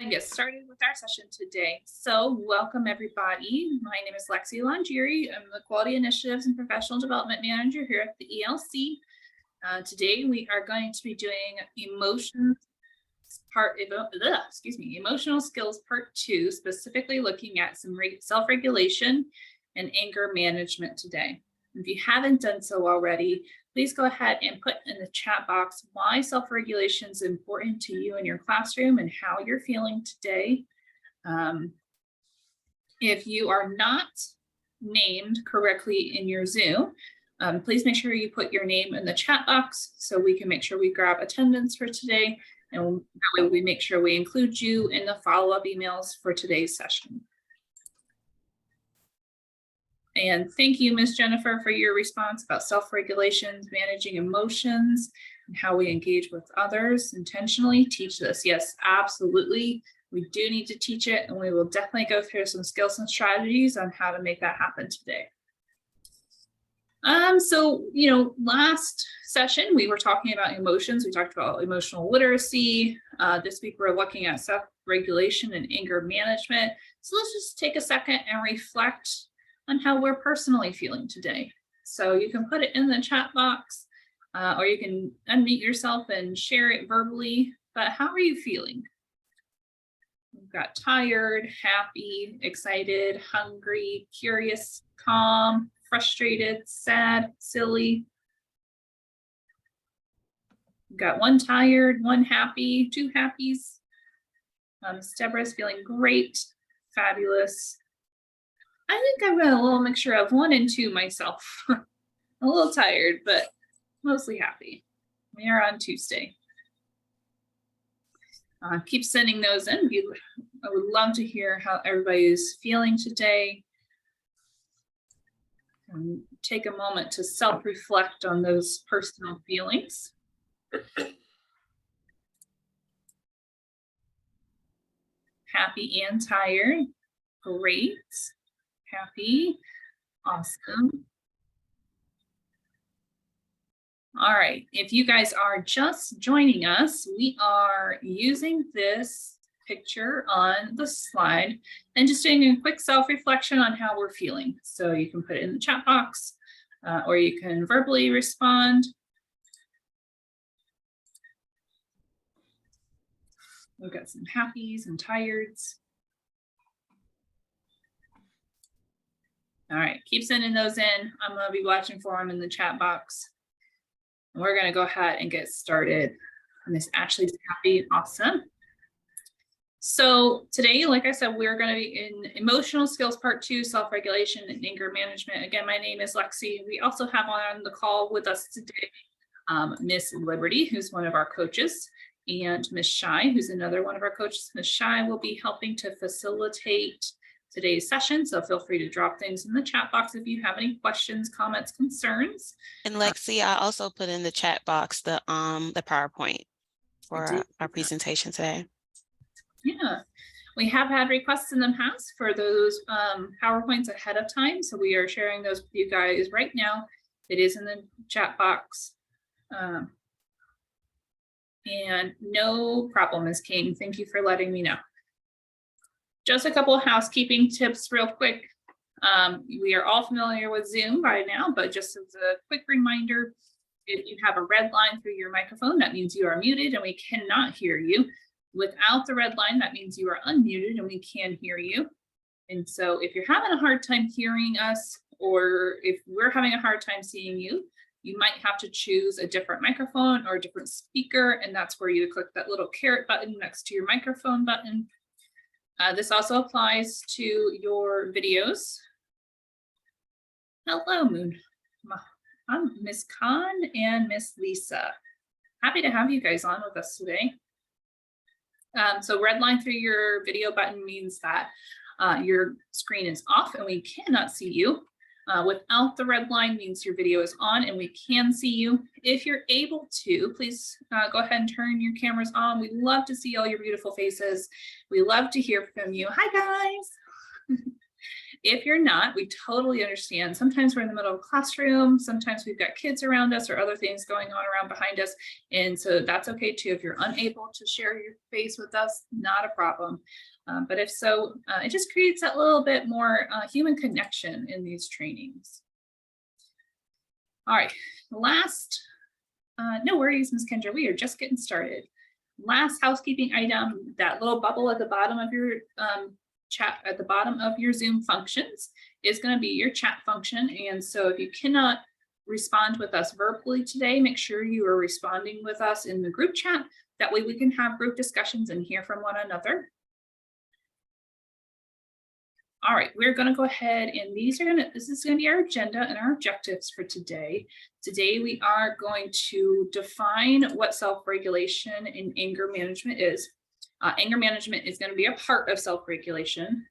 And get started with our session today. So welcome everybody. My name is Lexi Langiri. I'm the Quality Initiatives and Professional Development Manager here at the ELC. Today we are going to be doing emotional skills part 2, specifically looking at some self-regulation and anger management today. If you haven't done so already, please go ahead and put in the chat box why self-regulation is important to you in your classroom and how you're feeling today. If you are not named correctly in your Zoom, please make sure you put your name in the chat box so we can make sure we grab attendance for today, and that way we make sure we include you in the follow-up emails for today's session. And thank you, Ms. Jennifer, for your response about self-regulations, managing emotions, and how we engage with others intentionally. Teach this. Yes, absolutely. We do need to teach it, and we will definitely go through some skills and strategies on how to make that happen today. Last session, we were talking about emotions. We talked about emotional literacy. This week, we're looking at self-regulation and anger management. So let's just take a second and reflect on how we're personally feeling today. So you can put it in the chat box, or you can unmute yourself and share it verbally, but how are you feeling? We've got tired, happy, excited, hungry, curious, calm, frustrated, sad, silly. We've got one tired, one happy, two happies. Deborah's feeling great, fabulous. I think I've got a little mixture of 1 and 2 myself. A little tired, but mostly happy. We are on Tuesday. Keep sending those in. I would love to hear how everybody is feeling today. And take a moment to self-reflect on those personal feelings. Happy and tired. Great. Happy. Awesome. All right, if you guys are just joining us, we are using this picture on the slide and just doing a quick self-reflection on how we're feeling. So you can put it in the chat box, or you can verbally respond. We've got some happies and tireds. All right, keep sending those in. I'm going to be watching for them in the chat box. And we're going to go ahead and get started. And Miss Ashley's happy. Awesome. So today, like I said, we're going to be in emotional skills part 2, self-regulation and anger management. Again, my name is Lexi. We also have on the call with us today Miss Liberty, who's one of our coaches, and Miss Shy, who's another one of our coaches. Miss Shy will be helping to facilitate today's session, so feel free to drop things in the chat box if you have any questions, comments, concerns. And Lexi, I also put in the chat box the PowerPoint for our presentation today. Yeah, we have had requests in the past for those PowerPoints ahead of time, so we are sharing those with you guys right now. It is in the chat box. And no problem, Ms. King. Thank you for letting me know. Just a couple of housekeeping tips real quick. We are all familiar with Zoom by now, but just as a quick reminder, if you have a red line through your microphone, that means you are muted and we cannot hear you. Without the red line, that means you are unmuted and we can hear you. And so if you're having a hard time hearing us, or if we're having a hard time seeing you, you might have to choose a different microphone or a different speaker, and that's where you click that little caret button next to your microphone button. This also applies to your videos. Hello, Moon. I'm Miss Khan and Miss Lisa. Happy to have you guys on with us today. So red line through your video button means that your screen is off and we cannot see you. Without the red line means your video is on and we can see you. If you're able to, please go ahead and turn your cameras on. We love to see all your beautiful faces. We love to hear from you. Hi, guys. If you're not, we totally understand. Sometimes we're in the middle of a classroom, sometimes we've got kids around us or other things going on around behind us. And so that's okay too. If you're unable to share your face with us, not a problem. But if so, it just creates that little bit more human connection in these trainings. All right, no worries, Ms. Kendra, we are just getting started. Last housekeeping item, that little bubble at the bottom of your chat, at the bottom of your Zoom functions is going to be your chat function. And so if you cannot respond with us verbally today, make sure you are responding with us in the group chat. That way we can have group discussions and hear from one another. All right, we're going to go ahead and this is going to be our agenda and our objectives for today. Today, we are going to define what self-regulation and anger management is. Anger management is going to be a part of self-regulation.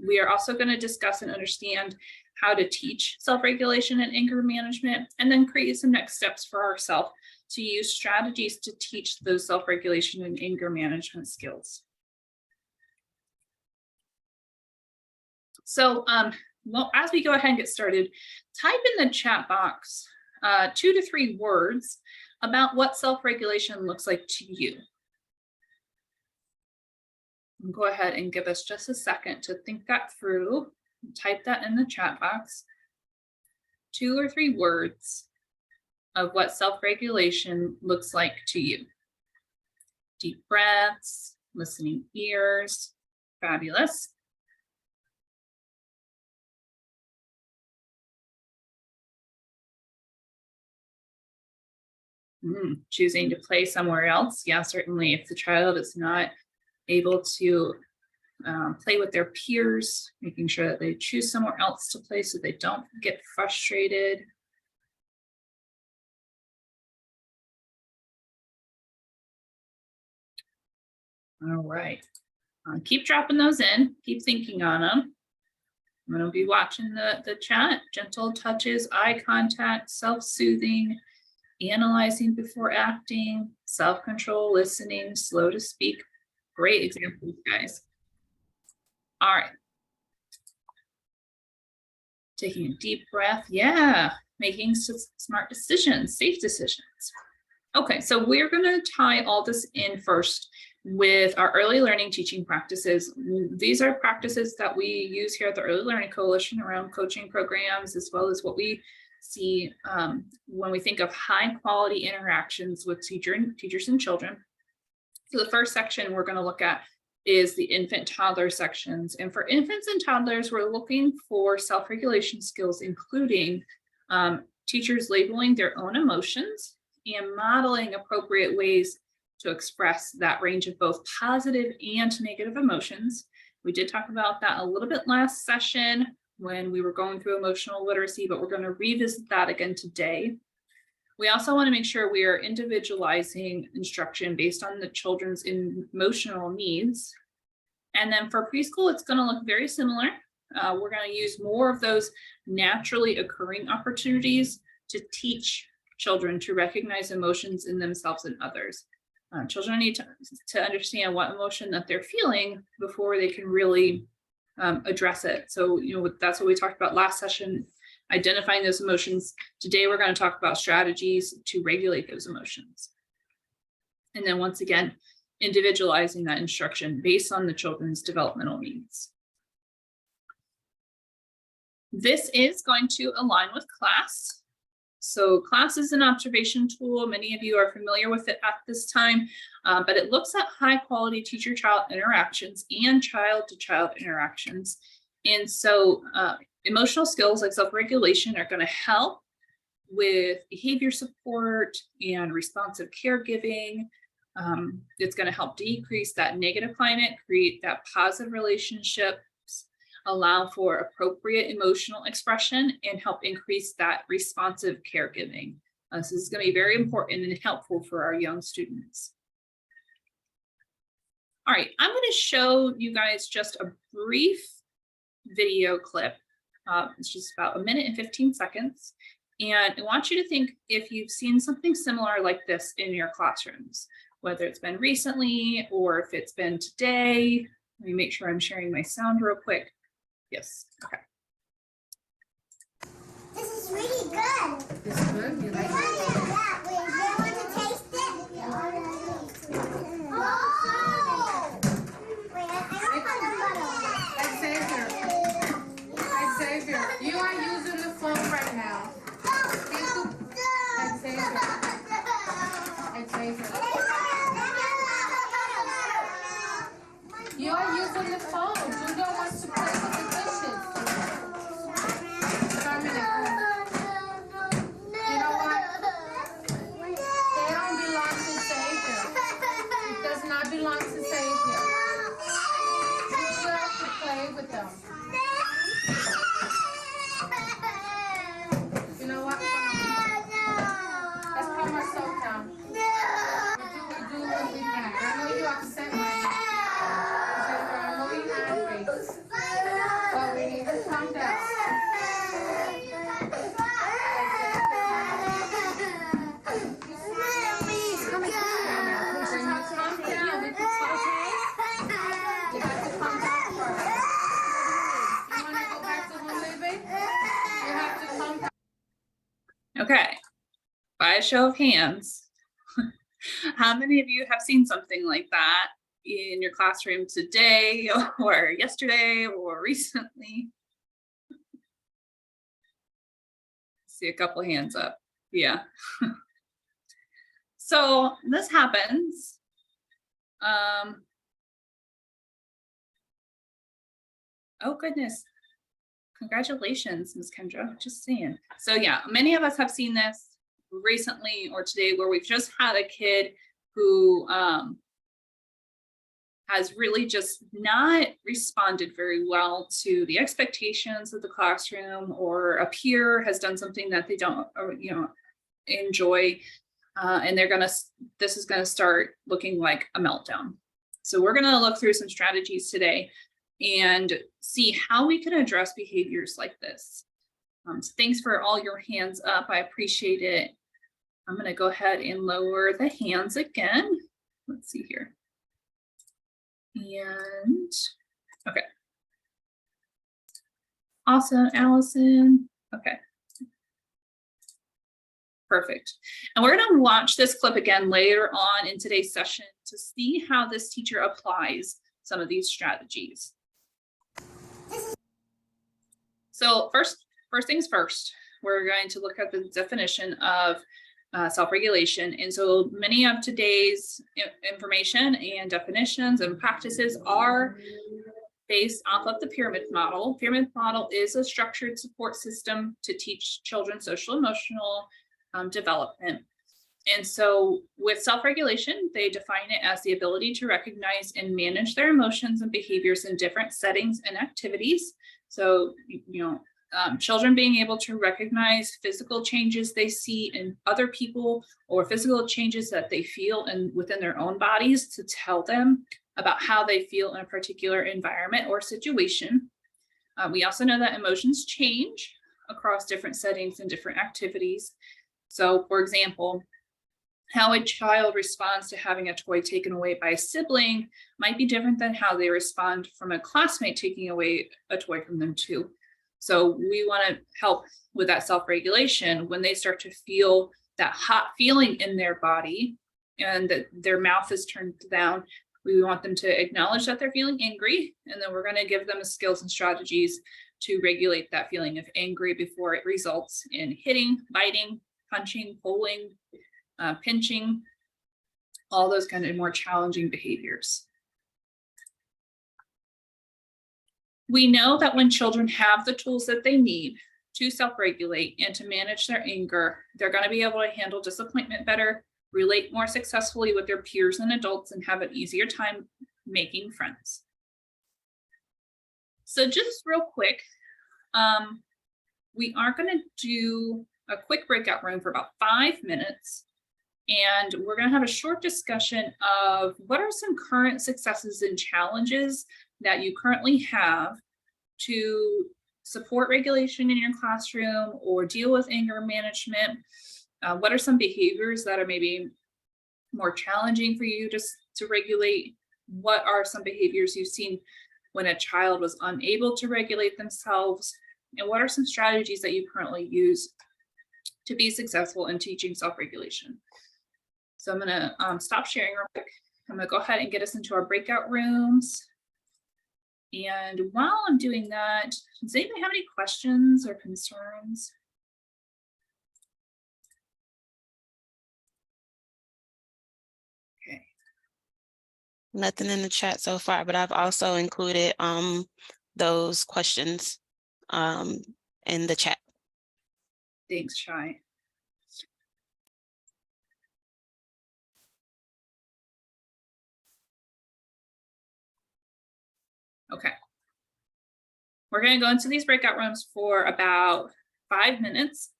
We are also going to discuss and understand how to teach self-regulation and anger management, and then create some next steps for ourselves to use strategies to teach those self-regulation and anger management skills. So well, as we go ahead and get started, type in the chat box 2 to 3 words about what self-regulation looks like to you. And go ahead and give us just a second to think that through. Type that in the chat box. 2 or 3 words of what self-regulation looks like to you. Deep breaths, listening ears, fabulous. Choosing to play somewhere else. Yeah, certainly if the child is not able to play with their peers, making sure that they choose somewhere else to play so they don't get frustrated. All right, keep dropping those in, keep thinking on them. I'm going to be watching the chat. Gentle touches, eye contact, self-soothing, analyzing before acting, self-control, listening, slow to speak. Great examples, guys. All right. Taking a deep breath. Yeah. Making smart decisions, safe decisions. Okay, so we're going to tie all this in first with our early learning teaching practices. These are practices that we use here at the Early Learning Coalition around coaching programs, as well as what we see when we think of high quality interactions with teachers and children. So the first section we're going to look at is the infant toddler sections. And for infants and toddlers, we're looking for self-regulation skills, including teachers labeling their own emotions and modeling appropriate ways to express that range of both positive and negative emotions. We did talk about that a little bit last session when we were going through emotional literacy, but we're going to revisit that again today. We also want to make sure we are individualizing instruction based on the children's emotional needs. And then for preschool, it's going to look very similar. We're going to use more of those naturally occurring opportunities to teach children to recognize emotions in themselves and others. Children need to understand what emotion that they're feeling before they can really address it. So, that's what we talked about last session, identifying those emotions. Today, we're going to talk about strategies to regulate those emotions. And then once again, individualizing that instruction based on the children's developmental needs. This is going to align with class. So class is an observation tool. Many of you are familiar with it at this time, but it looks at high quality teacher-child interactions and child-to-child interactions. And so emotional skills like self-regulation are going to help with behavior support and responsive caregiving. It's going to help decrease that negative climate, create that positive relationship, allow for appropriate emotional expression, and help increase that responsive caregiving. So this is going to be very important and helpful for our young students. All right, I'm going to show you guys just a brief video clip. It's just about 1 minute and 15 seconds. And I want you to think if you've seen something similar like this in your classrooms, whether it's been recently or if it's been today. Let me make sure I'm sharing my sound real quick. Yes. Okay. This is really good. It's good. You like it? Yeah, wait, do you want to taste it? Oh! Wait, Xavier, you are using the phone right now. Xavier, you are using the phone. Julia wants to play with the dishes. You know what? They don't belong to Xavier. It does not belong to Xavier. Julia has to play with them. You know what? Let's calm ourselves down. We do what we can. I know you're upset right now. Xavier, I know you're angry. But we need to calm down. When you calm down, we can talk. You have to calm down first. You want to go back to home living? You have to calm down. Okay. By a show of hands, how many of you have seen something like that in your classroom today or yesterday or recently? See a couple hands up. Yeah. So this happens. Oh goodness. Congratulations, Ms. Kendra. Just saying. So yeah, many of us have seen this recently or today where we've just had a kid who has really just not responded very well to the expectations of the classroom, or a peer has done something that they don't, enjoy, and this is gonna start looking like a meltdown. So we're gonna look through some strategies today and see how we can address behaviors like this. So thanks for all your hands up. I appreciate it. I'm gonna go ahead and lower the hands again. Let's see here. And okay. Awesome, Allison. Okay. Perfect. And we're going to watch this clip again later on in today's session to see how this teacher applies some of these strategies. So first things first, we're going to look at the definition of self-regulation. And so many of today's information and definitions and practices are based off of the pyramid model. Pyramid model is a structured support system to teach children social emotional development. And so with self-regulation, they define it as the ability to recognize and manage their emotions and behaviors in different settings and activities. So, children being able to recognize physical changes they see in other people or physical changes that they feel within their own bodies to tell them about how they feel in a particular environment or situation. We also know that emotions change across different settings and different activities. So, for example, how a child responds to having a toy taken away by a sibling might be different than how they respond from a classmate taking away a toy from them too. So we want to help with that self-regulation when they start to feel that hot feeling in their body and that their mouth is turned down. We want them to acknowledge that they're feeling angry, and then we're going to give them the skills and strategies to regulate that feeling of angry before it results in hitting, biting, punching, pulling, pinching, all those kind of more challenging behaviors. We know that when children have the tools that they need to self-regulate and to manage their anger, they're going to be able to handle disappointment better, relate more successfully with their peers and adults, and have an easier time making friends. So just real quick, we are going to do a quick breakout room for about 5 minutes. And we're going to have a short discussion of what are some current successes and challenges that you currently have to support regulation in your classroom or deal with anger management. What are some behaviors that are maybe more challenging for you to regulate? What are some behaviors you've seen when a child was unable to regulate themselves, and what are some strategies that you currently use to be successful in teaching self-regulation. So I'm gonna stop sharing real quick. I'm gonna go ahead and get us into our breakout rooms. And while I'm doing that, does anybody have any questions or concerns? Okay. Nothing in the chat so far, but I've also included those questions in the chat. Thanks, Shai. Okay. We're going to go into these breakout rooms for about 5 minutes.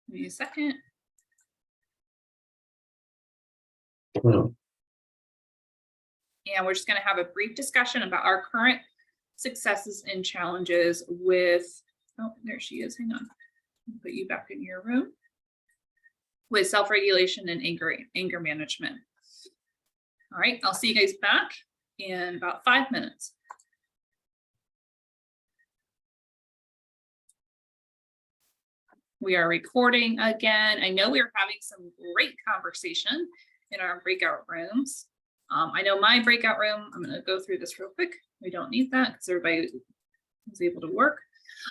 Give me a second. And we're just going to have a brief discussion about our current successes and challenges with, oh, there she is. Hang on. I'll put you back in your room. With self-regulation and anger management. All right, I'll see you guys back in about 5 minutes. We are recording again. I know we are having some great conversation in our breakout rooms. I know my breakout room, I'm going to go through this real quick. We don't need that because everybody was able to work.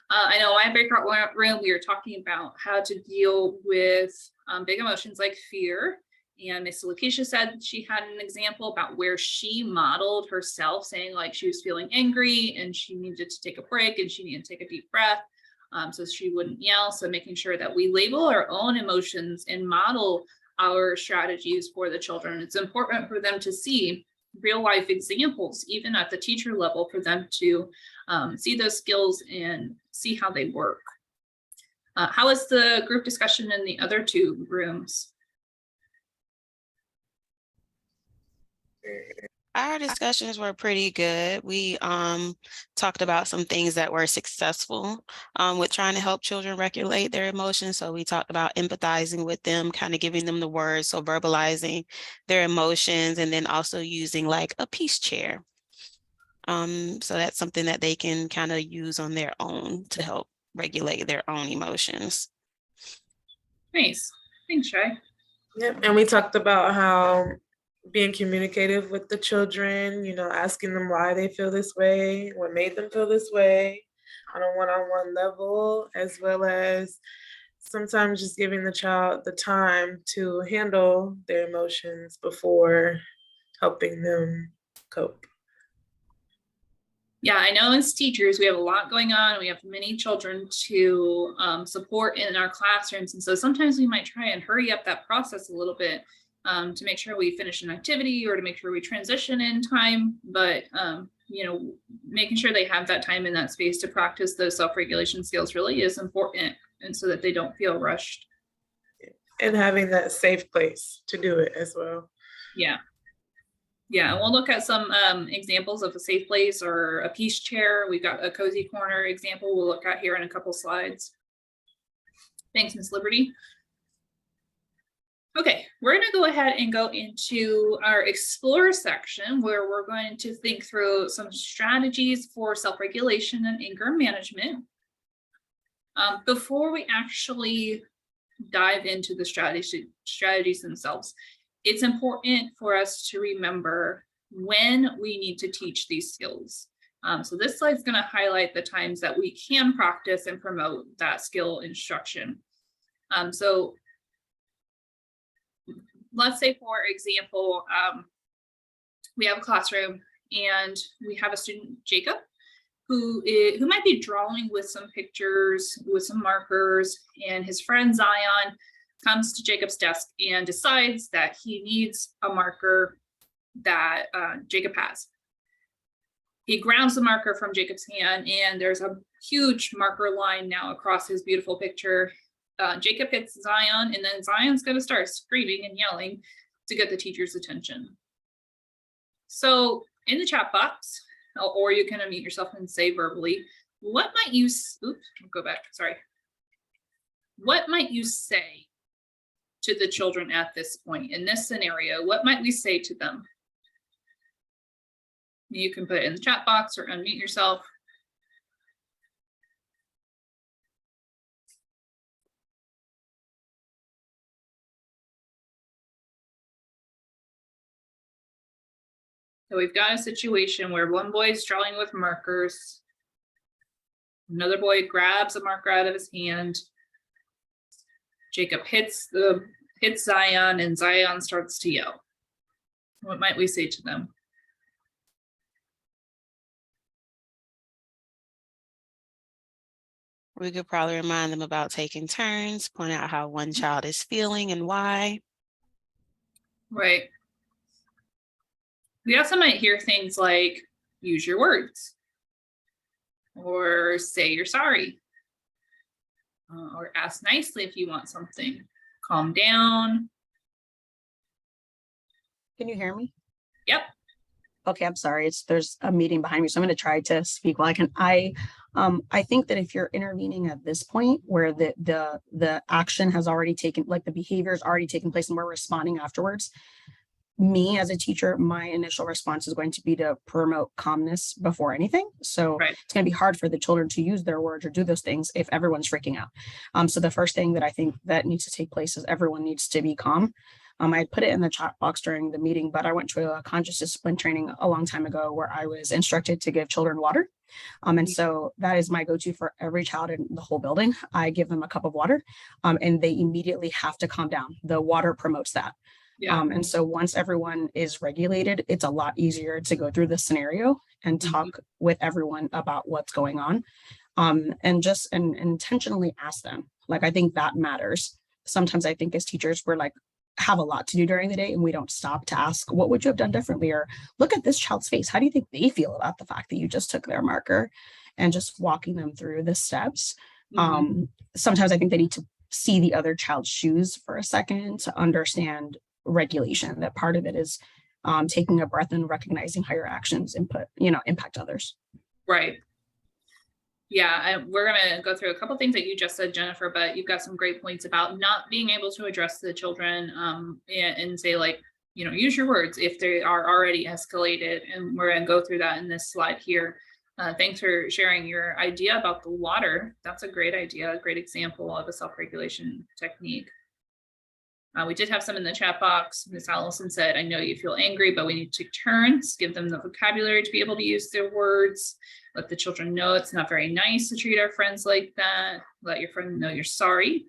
I know my breakout room, we were talking about how to deal with big emotions like fear. And Miss Lakeisha said she had an example about where she modeled herself saying like she was feeling angry and she needed to take a break and she needed to take a deep breath so she wouldn't yell. So making sure that we label our own emotions and model our strategies for the children. It's important for them to see real life examples, even at the teacher level, for them to see those skills and see how they work. How was the group discussion in the other 2 rooms? Our discussions were pretty good. We talked about some things that were successful with trying to help children regulate their emotions. So we talked about empathizing with them, kind of giving them the words, so verbalizing their emotions, and then also using like a peace chair. So that's something that they can kind of use on their own to help regulate their own emotions. Nice. Thanks, Shay. Yep, and we talked about how being communicative with the children, you know, asking them why they feel this way, what made them feel this way on a one-on-one level, as well as sometimes just giving the child the time to handle their emotions before helping them cope. Yeah, I know as teachers, we have a lot going on. We have many children to support in our classrooms. And so sometimes we might try and hurry up that process a little bit to make sure we finish an activity or to make sure we transition in time. But, you know, making sure they have that time in that space to practice those self-regulation skills really is important, and so that they don't feel rushed. And having that safe place to do it as well. Yeah. Yeah, and we'll look at some examples of a safe place or a peace chair. We've got a cozy corner example we'll look at here in a couple slides. Thanks, Ms. Liberty. Okay, we're going to go ahead and go into our explore section where we're going to think through some strategies for self-regulation and anger management. Before we actually dive into the strategies themselves, it's important for us to remember when we need to teach these skills. So this slide is going to highlight the times that we can practice and promote that skill instruction. So let's say, for example, we have a classroom and we have a student, Jacob, who might be drawing with some pictures, with some markers, and his friend Zion comes to Jacob's desk and decides that he needs a marker that Jacob has. He grounds the marker from Jacob's hand, and there's a huge marker line now across his beautiful picture. Jacob hits Zion, and then Zion's going to start screaming and yelling to get the teacher's attention. So in the chat box, or you can unmute yourself and say verbally, what might you, oops, go back, sorry. What might you say to the children at this point in this scenario? What might we say to them? You can put it in the chat box or unmute yourself. So we've got a situation where one boy is drawing with markers. Another boy grabs a marker out of his hand. Jacob hits Zion, and Zion starts to yell. What might we say to them? We could probably remind them about taking turns, point out how one child is feeling and why. Right. We also might hear things like, use your words, or say you're sorry, or ask nicely if you want something. Calm down. Can you hear me? Yep. Okay, I'm sorry. There's a meeting behind me, so I'm going to try to speak while I can. I think that if you're intervening at this point where the action has already taken, like the behavior has already taken place, and we're responding afterwards, me as a teacher, my initial response is going to be to promote calmness before anything. So Right. it's going to be hard for the children to use their words or do those things if everyone's freaking out. So the first thing that I think that needs to take place is everyone needs to be calm. I put it in the chat box during the meeting, but I went to a conscious discipline training a long time ago where I was instructed to give children water. And so that is my go-to for every child in the whole building. I give them a cup of water, and they immediately have to calm down. The water promotes that. Yeah. And so once everyone is regulated, it's a lot easier to go through the scenario and talk with everyone about what's going on. And intentionally ask them. Like, I think that matters. Sometimes I think as teachers, we're like, have a lot to do during the day and we don't stop to ask, what would you have done differently? Or look at this child's face. How do you think they feel about the fact that you just took their marker? And just walking them through the steps. Sometimes I think they need to see the other child's shoes for a second to understand regulation. That part of it is taking a breath and recognizing how your actions impact others. Right. Yeah, we're going to go through a couple things that you just said, Jennifer, but you've got some great points about not being able to address the children and say, like, use your words if they are already escalated. And we're going to go through that in this slide here. Thanks for sharing your idea about the water. That's a great idea, a great example of a self-regulation technique. We did have some in the chat box. Ms. Allison said, I know you feel angry, but we need to take turns, give them the vocabulary to be able to use their words, let the children know it's not very nice to treat our friends like that. Let your friend know you're sorry.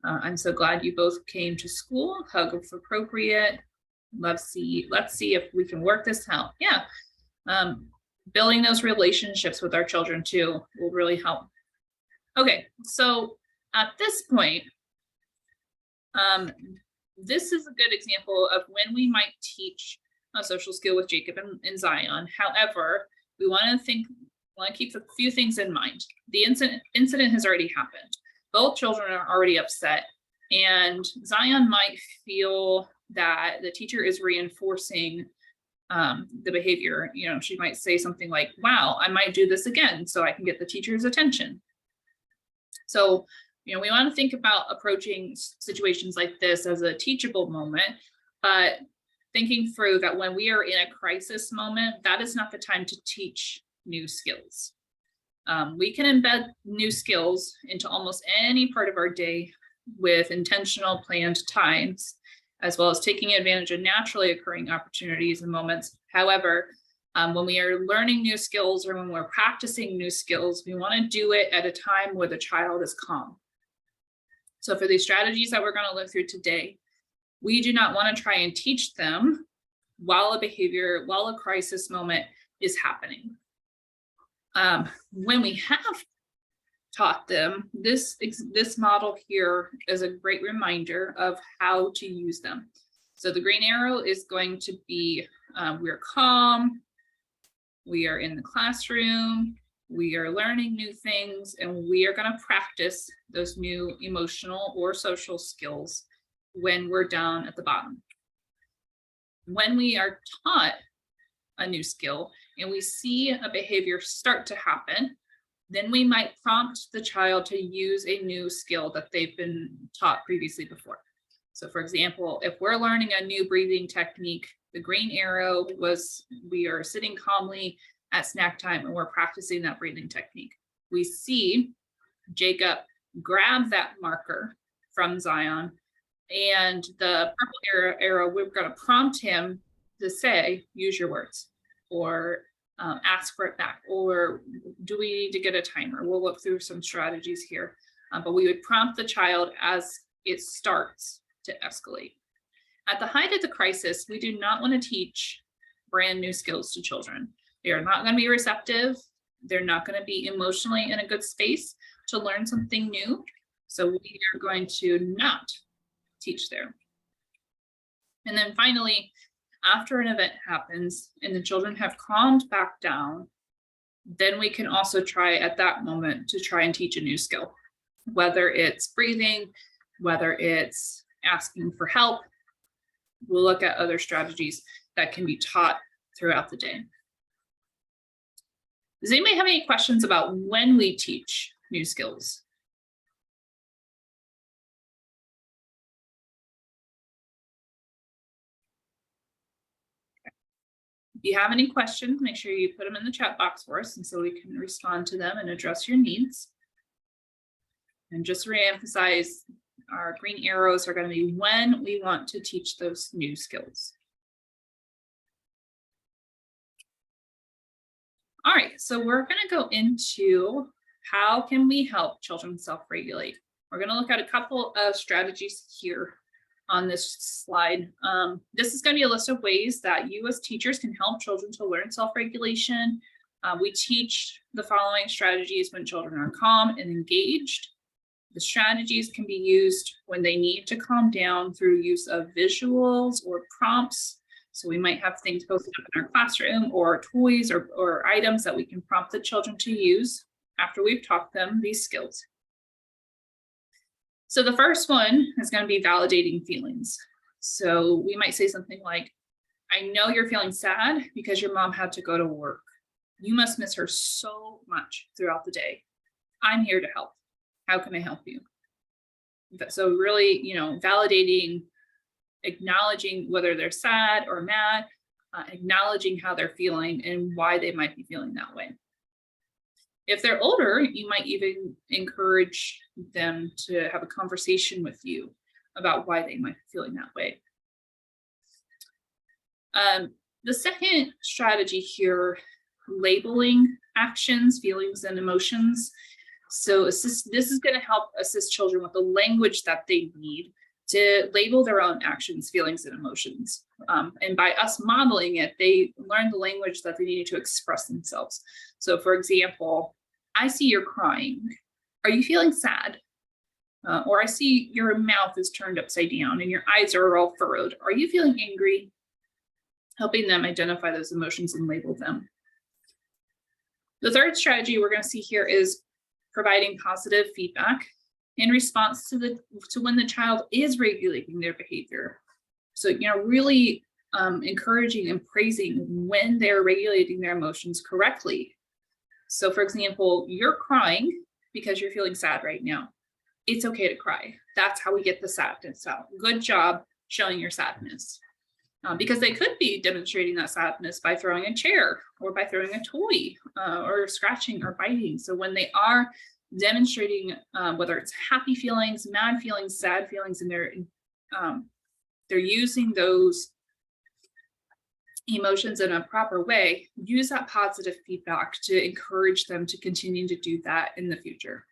I'm so glad you both came to school. Hug if appropriate. Let's see if we can work this out. Yeah. Building those relationships with our children too will really help. Okay, so at this point, this is a good example of when we might teach a social skill with Jacob and Zion. However, we want to keep a few things in mind. The incident has already happened. Both children are already upset, and Zion might feel that the teacher is reinforcing the behavior. She might say something like, wow, I might do this again so I can get the teacher's attention. So we want to think about approaching situations like this as a teachable moment, but thinking through that when we are in a crisis moment, that is not the time to teach new skills. We can embed new skills into almost any part of our day with intentional planned times, as well as taking advantage of naturally occurring opportunities and moments. However, when we are learning new skills or when we're practicing new skills, we want to do it at a time where the child is calm. So for these strategies that we're going to look through today, we do not want to try and teach them while a crisis moment is happening. When we have taught them, this model here is a great reminder of how to use them. So the green arrow is going to be, we're calm, we are in the classroom, we are learning new things, and we are going to practice those new emotional or social skills when we're down at the bottom. When we are taught a new skill and we see a behavior start to happen, then we might prompt the child to use a new skill that they've been taught previously before. So for example, if we're learning a new breathing technique, The green arrow was we are sitting calmly at snack time and we're practicing that breathing technique. We see Jacob grab that marker from Zion, and the purple arrow, we're going to prompt him to say, use your words, or ask for it back, or do we need to get a timer? We'll look through some strategies here, but we would prompt the child as it starts to escalate. At the height of the crisis, we do not want to teach brand new skills to children. They are not going to be receptive. They're not going to be emotionally in a good space to learn something new. So we are going to not teach there. And then finally, after an event happens and the children have calmed back down, then we can also try at that moment to try and teach a new skill, whether it's breathing, whether it's asking for help. We'll look at other strategies that can be taught throughout the day. Does anybody have any questions about when we teach new skills? If you have any questions, make sure you put them in the chat box for us, and so we can respond to them and address your needs. And just to reemphasize, our green arrows are going to be when we want to teach those new skills. All right, so we're going to go into how can we help children self-regulate. We're going to look at a couple of strategies here on this slide. This is going to be a list of ways that you as teachers can help children to learn self-regulation. We teach the following strategies when children are calm and engaged. The strategies can be used when they need to calm down through use of visuals or prompts. So we might have things posted up in our classroom, or toys or items that we can prompt the children to use after we've taught them these skills. So the first one is going to be validating feelings. So we might say something like, I know you're feeling sad because your mom had to go to work. You must miss her so much throughout the day. I'm here to help. How can I help you? So really, validating, acknowledging whether they're sad or mad, acknowledging how they're feeling and why they might be feeling that way. If they're older, you might even encourage them to have a conversation with you about why they might be feeling that way. The second strategy here, labeling actions, feelings, and emotions. So this is going to help assist children with the language that they need to label their own actions, feelings, and emotions. And by us modeling it, they learn the language that they need to express themselves. So for example, I see you're crying. Are you feeling sad? Or I see your mouth is turned upside down and your eyes are all furrowed. Are you feeling angry? Helping them identify those emotions and label them. The third strategy we're going to see here is providing positive feedback in response to when the child is regulating their behavior. So, really encouraging and praising when they're regulating their emotions correctly. So for example, you're crying because you're feeling sad right now. It's okay to cry. That's how we get the sadness out. Good job showing your sadness. Because they could be demonstrating that sadness by throwing a chair or by throwing a toy or scratching or biting. So when they are demonstrating whether it's happy feelings, mad feelings, sad feelings, and they're using those emotions in a proper way, use that positive feedback to encourage them to continue to do that in the future.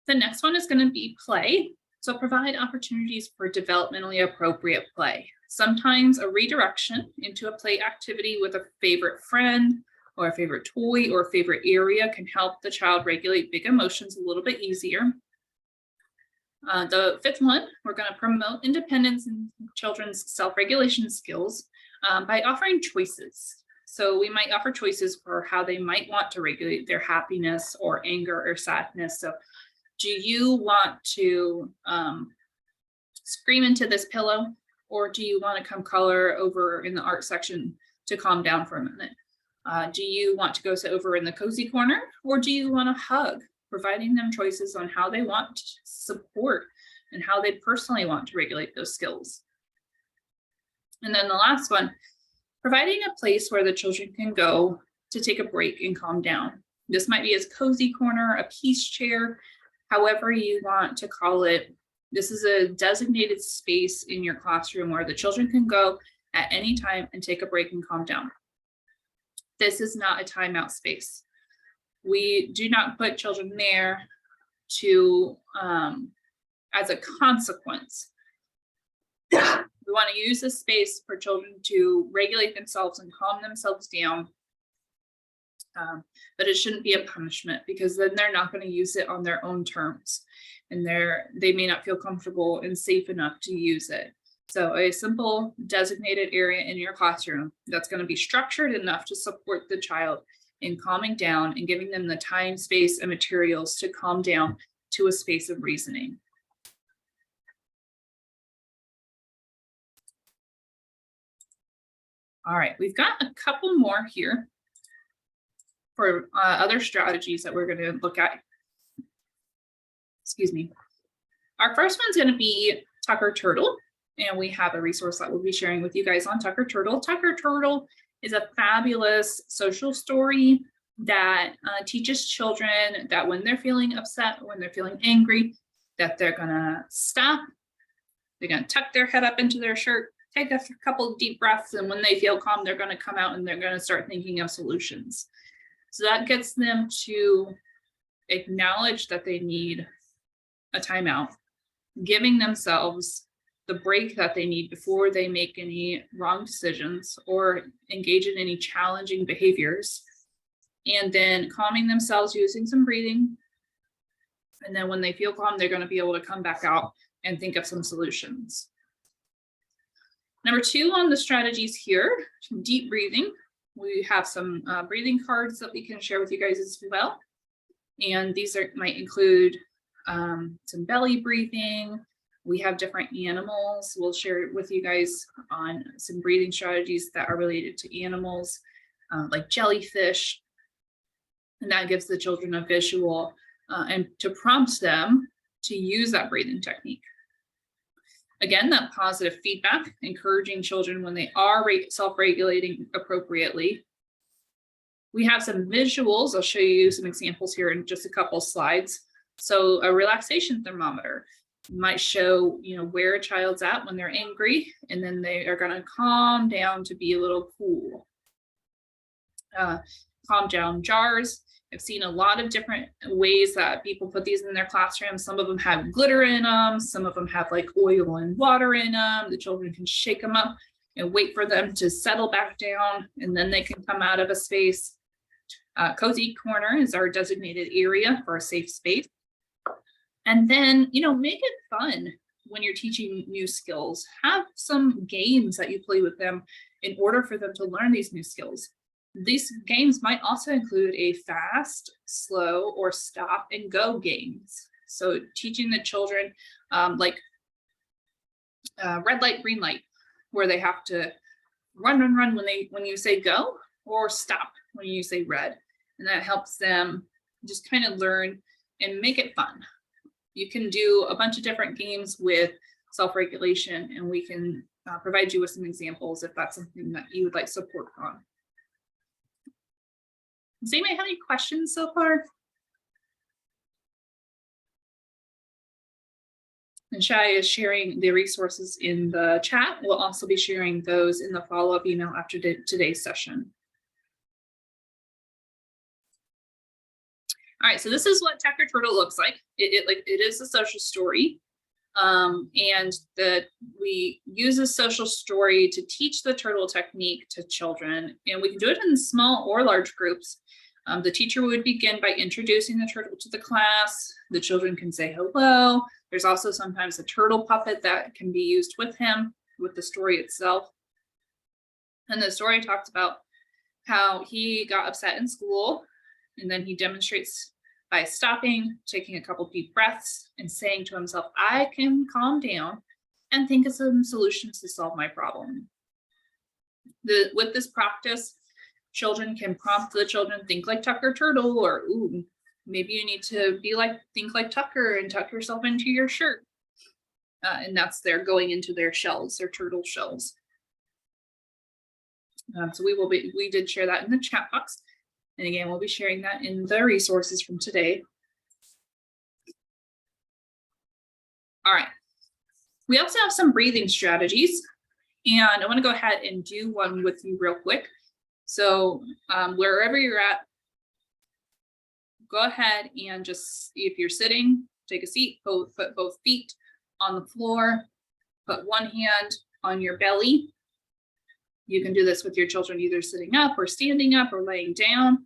The next one is going to be play. So provide opportunities for developmentally appropriate play. Sometimes a redirection into a play activity with a favorite friend or a favorite toy or a favorite area can help the child regulate big emotions a little bit easier. The fifth one, we're going to promote independence in children's self-regulation skills by offering choices. So we might offer choices for how they might want to regulate their happiness or anger or sadness. So do you want to scream into this pillow, or do you want to come color over in the art section to calm down for a minute? Do you want to go sit over in the cozy corner, or do you want to hug? Providing them choices on how they want support and how they personally want to regulate those skills. And then the last one, providing a place where the children can go to take a break and calm down. This might be a cozy corner, a peace chair, however you want to call it. This is a designated space in your classroom where the children can go at any time and take a break and calm down. This is not a timeout space. We do not put children there to as a consequence. We want to use this space for children to regulate themselves and calm themselves down. But it shouldn't be a punishment, because then they're not going to use it on their own terms, and they may not feel comfortable and safe enough to use it. So a simple designated area in your classroom that's going to be structured enough to support the child in calming down and giving them the time, space, and materials to calm down to a space of reasoning. All right, we've got a couple more here for other strategies that we're going to look at. Excuse me. Our first one's going to be Tucker Turtle, and we have a resource that we'll be sharing with you guys on Tucker Turtle. Tucker Turtle is a fabulous social story that teaches children that when they're feeling upset, when they're feeling angry, that they're going to stop, they're going to tuck their head up into their shirt, take a couple of deep breaths, and when they feel calm, they're going to come out and they're going to start thinking of solutions. So that gets them to acknowledge that they need a timeout, giving themselves the break that they need before they make any wrong decisions or engage in any challenging behaviors, and then calming themselves using some breathing. And then when they feel calm, they're going to be able to come back out and think of some solutions. Number 2 on the strategies here, deep breathing. We have some breathing cards that we can share with you guys as well. And these might include some belly breathing. We have different animals. We'll share with you guys on some breathing strategies that are related to animals, like jellyfish. And that gives the children a visual and to prompt them to use that breathing technique. Again, that positive feedback, encouraging children when they are self-regulating appropriately. We have some visuals. I'll show you some examples here in just a couple slides. So a relaxation thermometer might show, where a child's at when they're angry, and then they are going to calm down to be a little cool. Calm down jars. I've seen a lot of different ways that people put these in their classrooms. Some of them have glitter in them. Some of them have like oil and water in them. The children can shake them up and wait for them to settle back down, and then they can come out of a space. Cozy corner is our designated area for a safe space. And then, make it fun when you're teaching new skills. Have some games that you play with them in order for them to learn these new skills. These games might also include a fast, slow, or stop and go games. So teaching the children like red light, green light, where they have to run when you say go, or stop when you say red. And that helps them just kind of learn and make it fun. You can do a bunch of different games with self-regulation, and we can provide you with some examples if that's something that you would like support on. Does anybody have any questions so far? And Shai is sharing the resources in the chat. We'll also be sharing those in the follow-up email after today's session. All right, so this is what Tucker Turtle looks like. It is a social story, and we use a social story to teach the turtle technique to children, and we can do it in small or large groups. The teacher would begin by introducing the turtle to the class. The children can say hello. There's also sometimes a turtle puppet that can be used with him, with the story itself. And the story talks about how he got upset in school, and then he demonstrates by stopping, taking a couple deep breaths, and saying to himself, I can calm down and think of some solutions to solve my problem. With this practice, children can prompt the children, think like Tucker Turtle, or ooh, maybe you need to think like Tucker and tuck yourself into your shirt. And that's their going into their shells, their turtle shells. So we did share that in the chat box. And again, we'll be sharing that in the resources from today. All right. We also have some breathing strategies, and I want to go ahead and do one with you real quick. So wherever you're at, go ahead and just, if you're sitting, take a seat, put both feet on the floor, put one hand on your belly. You can do this with your children either sitting up or standing up or laying down.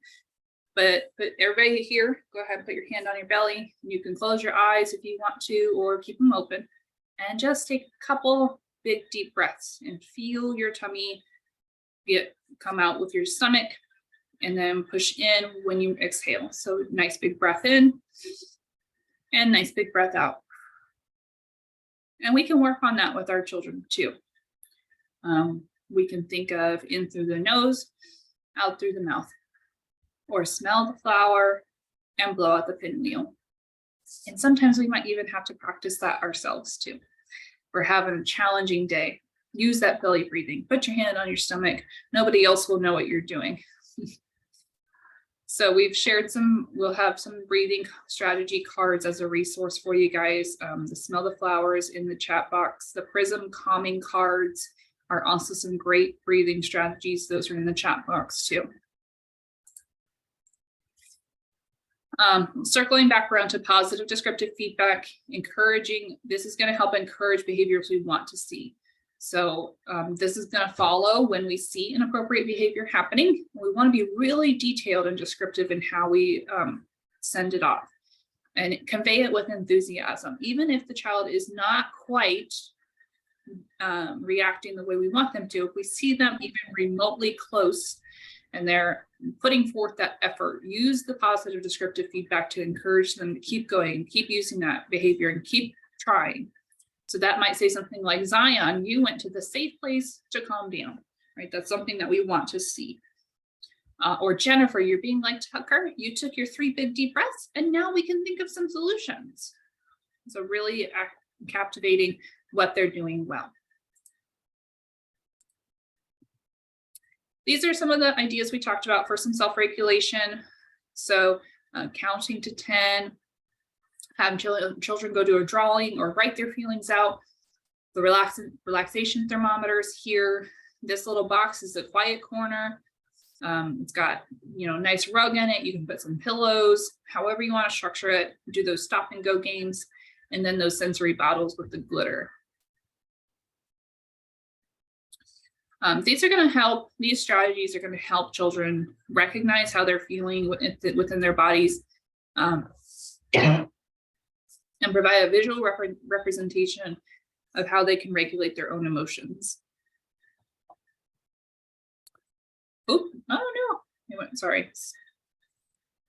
But everybody here, go ahead and put your hand on your belly. You can close your eyes if you want to, or keep them open. And just take a couple big deep breaths and feel your tummy come out with your stomach, and then push in when you exhale. So nice big breath in and nice big breath out. And we can work on that with our children too. We can think of in through the nose, out through the mouth, or smell the flower and blow out the pinwheel. And sometimes we might even have to practice that ourselves too. We're having a challenging day. Use that belly breathing. Put your hand on your stomach. Nobody else will know what you're doing. So we've shared we'll have some breathing strategy cards as a resource for you guys. The Smell the Flowers in the chat box. The Prism calming cards are also some great breathing strategies. Those are in the chat box too. Circling back around to positive descriptive feedback, this is going to help encourage behaviors we want to see. So this is going to follow when we see inappropriate behavior happening. We want to be really detailed and descriptive in how we send it off and convey it with enthusiasm. Even if the child is not quite reacting the way we want them to, if we see them even remotely close and they're putting forth that effort, use the positive descriptive feedback to encourage them to keep going, keep using that behavior and keep trying. So that might say something like, Zion, you went to the safe place to calm down, right? That's something that we want to see. Or Jennifer, you're being like Tucker, you took your 3 big deep breaths and now we can think of some solutions. So really captivating what they're doing well. These are some of the ideas we talked about for some self-regulation. So counting to 10, having children go do a drawing or write their feelings out. The relaxation thermometers here. This little box is a quiet corner. It's got, nice rug in it. You can put some pillows, however you want to structure it. Do those stop and go games, and then those sensory bottles with the glitter. These strategies are going to help children recognize how they're feeling within their bodies and provide a visual representation of how they can regulate their own emotions. Oh no, sorry.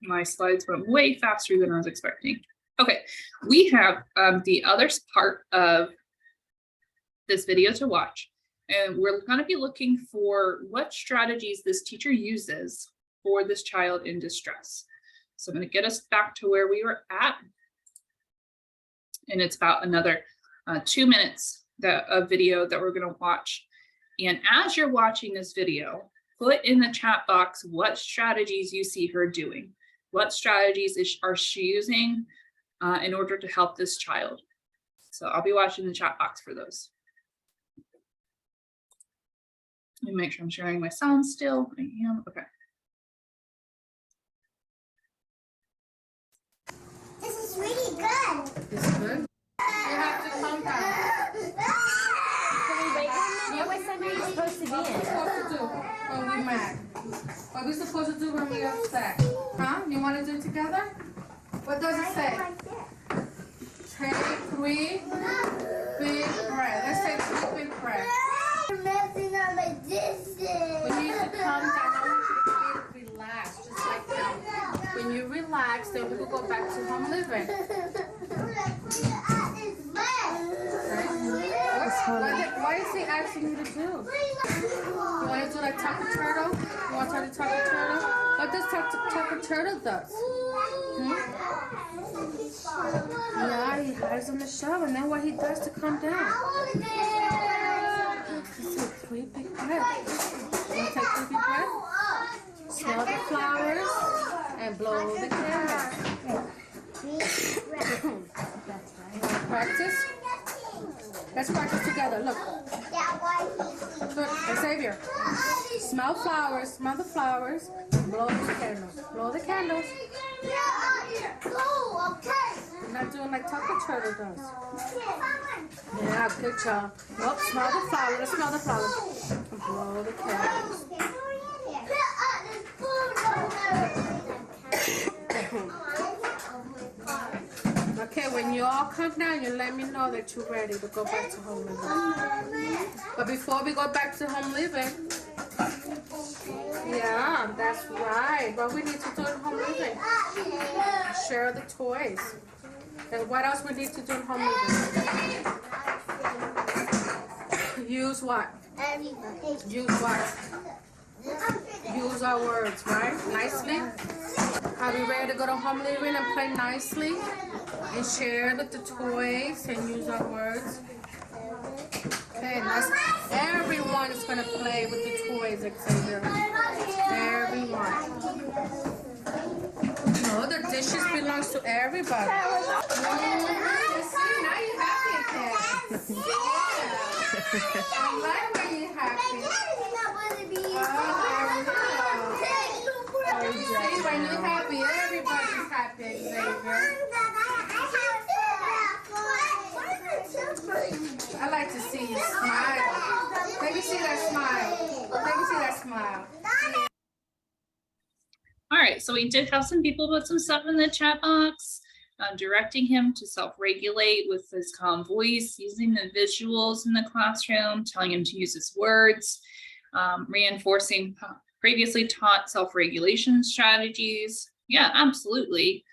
My slides went way faster than I was expecting. Okay, we have the other part of this video to watch. And we're going to be looking for what strategies this teacher uses for this child in distress. So I'm going to get us back to where we were at. And it's about another 2 minutes of video that we're going to watch. And as you're watching this video, put in the chat box what strategies you see her doing. What strategies are she using in order to help this child? So I'll be watching the chat box for those. Let me make sure I'm sharing my sound still. I am. Okay. This is really good. It's good. You have to calm down. What side are you supposed to be What are we supposed to do when we're mad? What are we supposed to do when we're upset? Huh? You want to do it together? What does it say? Take 3 big breaths. Let's take 3 big breaths. Messing up my dishes. We need to calm down. I want you to relax, just like that. When you relax, then we will go back to home living. What is he asking you to do? You want to do like Taco Turtle? You want to talk to Taco Turtle? What does Taco Turtle does? Yeah, he hides on the shelf, and then what he does to calm down? He said 3 big breaths. You want to take Blow the candles. Practice. Let's practice together. Look. Good. Xavier. Smell flowers. Smell the flowers. Blow the candles. Blow the candles. You're not doing like Taco Turtle does. Yeah, good job. Oh, smell the flowers. Let's smell the flowers. Blow the candles. Okay, when you all come down, you let me know that you're ready to go back to home living. But before we go back to home living, yeah, that's right. What we need to do in home living? Share the toys. And what else we need to do in home living? Use what? Use what? Use our words, right? Nicely. Are we ready to go to home living and play nicely? And share the toys and use our words? Okay, nice. Everyone is going to play with the toys, Xavier. Everyone. No, the dishes belongs to everybody. See, now you're happy again. I like when you're happy. See, when you're happy, everybody's happy, Xavier. I like to see you smile. Let me see that smile. Let me see that smile. All right, so we did have some people put some stuff in the chat box, directing him to self-regulate with his calm voice, using the visuals in the classroom, telling him to use his words, reinforcing previously taught self-regulation strategies. Yeah, absolutely.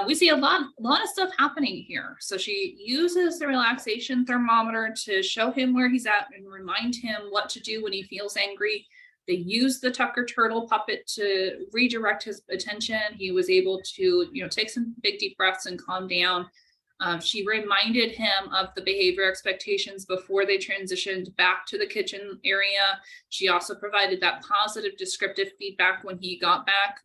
We see a lot of stuff happening here. So she uses the relaxation thermometer to show him where he's at and remind him what to do when he feels angry. They use the Tucker Turtle puppet to redirect his attention. He was able to, take some big deep breaths and calm down. She reminded him of the behavior expectations before they transitioned back to the kitchen area. She also provided that positive descriptive feedback when he got back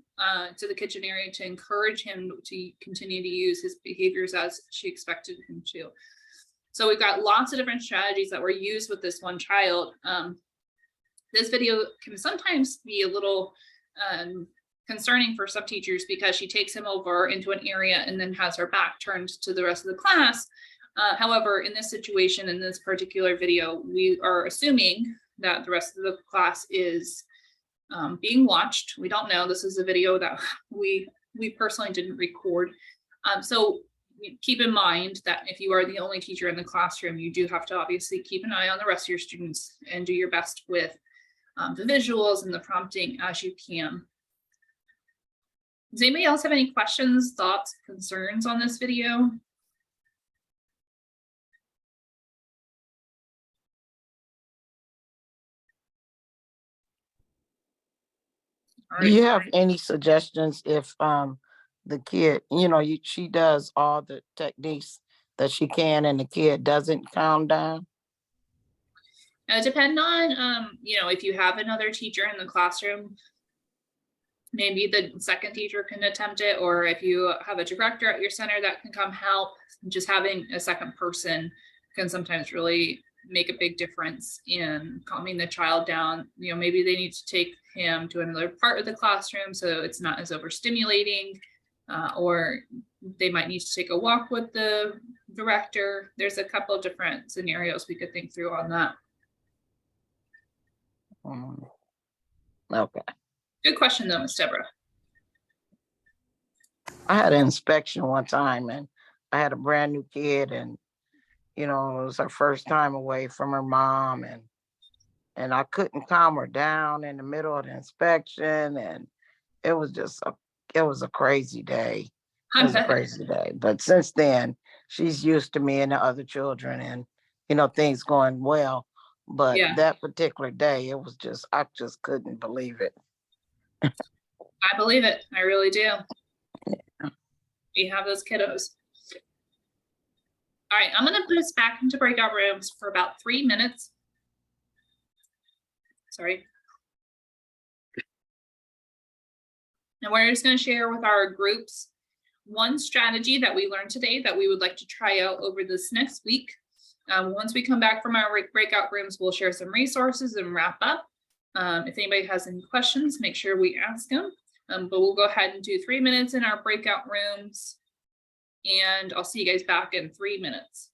to the kitchen area to encourage him to continue to use his behaviors as she expected him to. So we've got lots of different strategies that were used with this one child. This video can sometimes be a little concerning for some teachers because she takes him over into an area and then has her back turned to the rest of the class. However, in this situation, in this particular video, we are assuming that the rest of the class is being watched. We don't know. This is a video that we personally didn't record. So keep in mind that if you are the only teacher in the classroom, you do have to obviously keep an eye on the rest of your students and do your best with the visuals and the prompting as you can. Does anybody else have any questions, thoughts, concerns on this video? Do you have any suggestions if the kid, she does all the techniques that she can and the kid doesn't calm down? Depend on, if you have another teacher in the classroom, maybe the second teacher can attempt it, or if you have a director at your center that can come help, just having a second person can sometimes really make a big difference in calming the child down. Maybe they need to take him to another part of the classroom so it's not as overstimulating, or they might need to take a walk with the director. There's a couple of different scenarios we could think through on that. Okay. Good question though, Ms. Deborah. I had an inspection one time and I had a brand new kid and, it was her first time away from her mom and I couldn't calm her down in the middle of the inspection. And it was a crazy day. It was a crazy day. But since then, she's used to me and the other children and, things going well. But that particular day, I just couldn't believe it. I believe it. I really do. Yeah. We have those kiddos. All right, I'm going to put us back into breakout rooms for about 3 minutes. Sorry. And we're just going to share with our groups one strategy that we learned today that we would like to try out over this next week. Once we come back from our breakout rooms, we'll share some resources and wrap up. If anybody has any questions, make sure we ask them. But we'll go ahead and do 3 minutes in our breakout rooms. And I'll see you guys back in 3 minutes.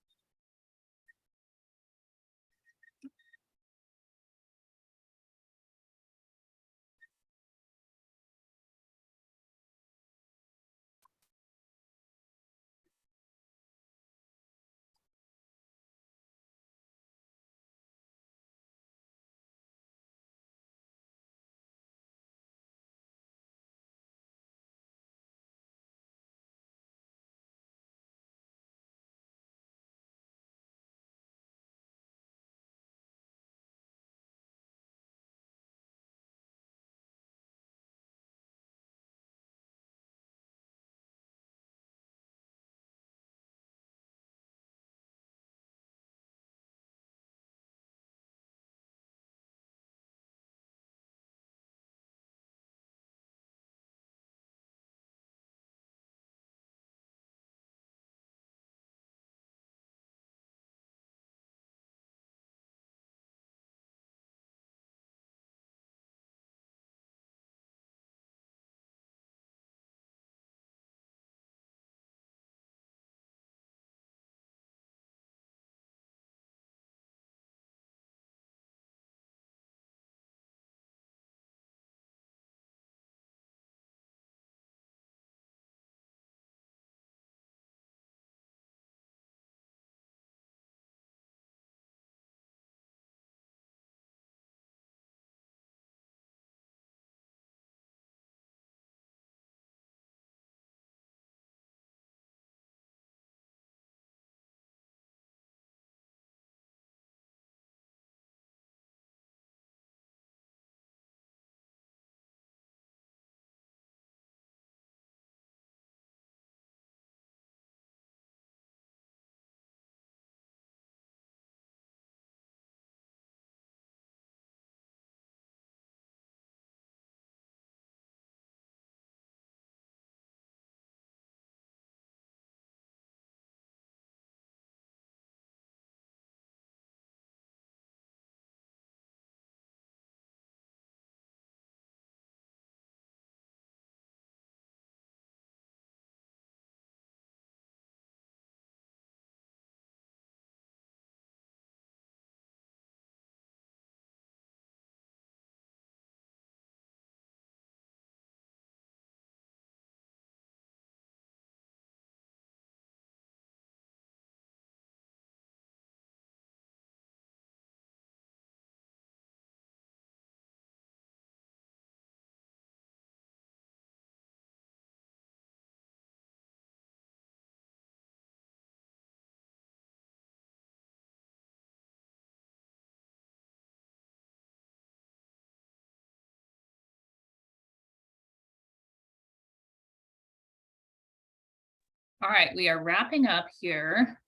All right, we are wrapping up here.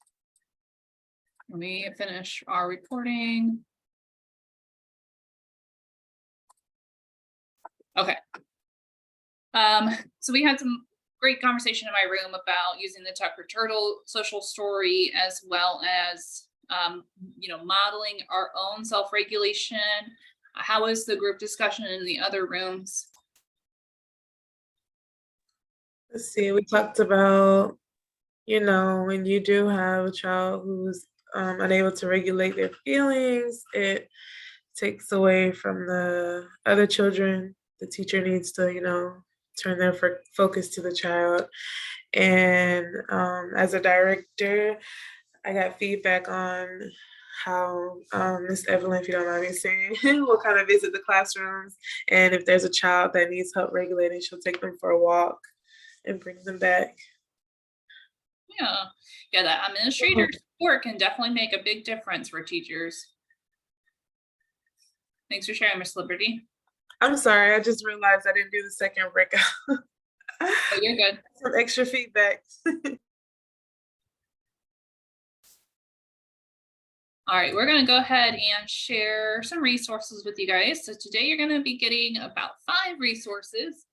Let me finish our recording. Okay. So we had some great conversation in my room about using the Tucker Turtle social story, as well as modeling our own self-regulation. How was the group discussion in the other rooms? Let's see, we talked about, when you do have a child who's unable to regulate their feelings, it takes away from the other children. The teacher needs to, turn their focus to the child. And as a director, I got feedback on how Miss Evelyn, if you don't mind me saying, will kind of visit the classrooms. And if there's a child that needs help regulating, she'll take them for a walk and bring them back. Yeah, that administrator support can definitely make a big difference for teachers. Thanks for sharing, Miss Liberty. I'm sorry, I just realized I didn't do the second breakout. Oh, you're good. Some extra feedback. All right, we're going to go ahead and share some resources with you guys. So today you're going to be getting about 5 resources.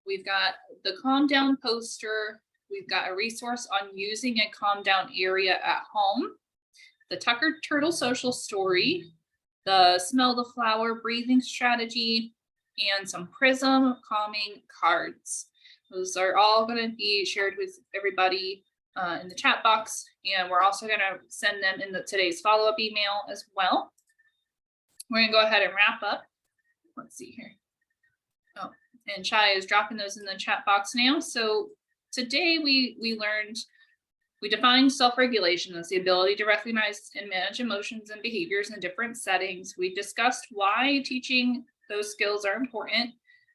We've got the calm down poster. We've got a resource on using a calm down area at home, the Tucker Turtle social story, the smell the flower breathing strategy, and some prism calming cards. Those are all going to be shared with everybody in the chat box, and we're also going to send them in today's follow-up email as well. We're going to go ahead and wrap up. Let's see here. Oh, and Chai is dropping those in the chat box now. So today we defined self-regulation as the ability to recognize and manage emotions and behaviors in different settings. We discussed why teaching those skills are important.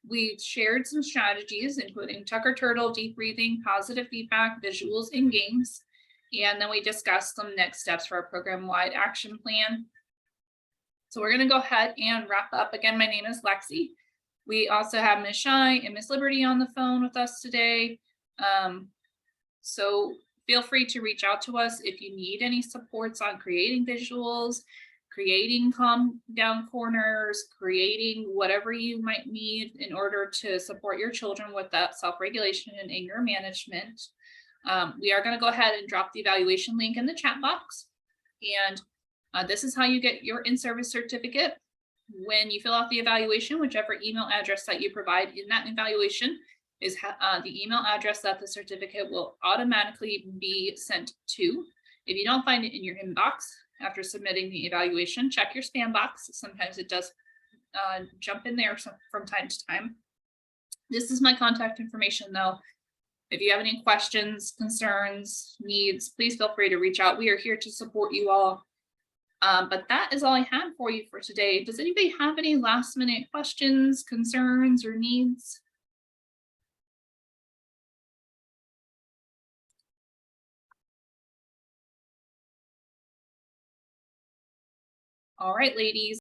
We shared some strategies, including Tucker Turtle, deep breathing, positive feedback, visuals, and games. And then we discussed some next steps for our program-wide action plan. So we're going to go ahead and wrap up. Again, my name is Lexi. We also have Ms. Shai and Ms. Liberty on the phone with us today. So feel free to reach out to us if you need any supports on creating visuals, creating calm down corners, creating whatever you might need in order to support your children with that self-regulation and anger management. We are going to go ahead and drop the evaluation link in the chat box. And this is how you get your in-service certificate. When you fill out the evaluation, whichever email address that you provide in that evaluation is the email address that the certificate will automatically be sent to. If you don't find it in your inbox after submitting the evaluation, check your spam box. Sometimes it does jump in there from time to time. This is my contact information though. If you have any questions, concerns, needs, please feel free to reach out. We are here to support you all. But that is all I have for you for today. Does anybody have any last minute questions, concerns, or needs? All right, ladies.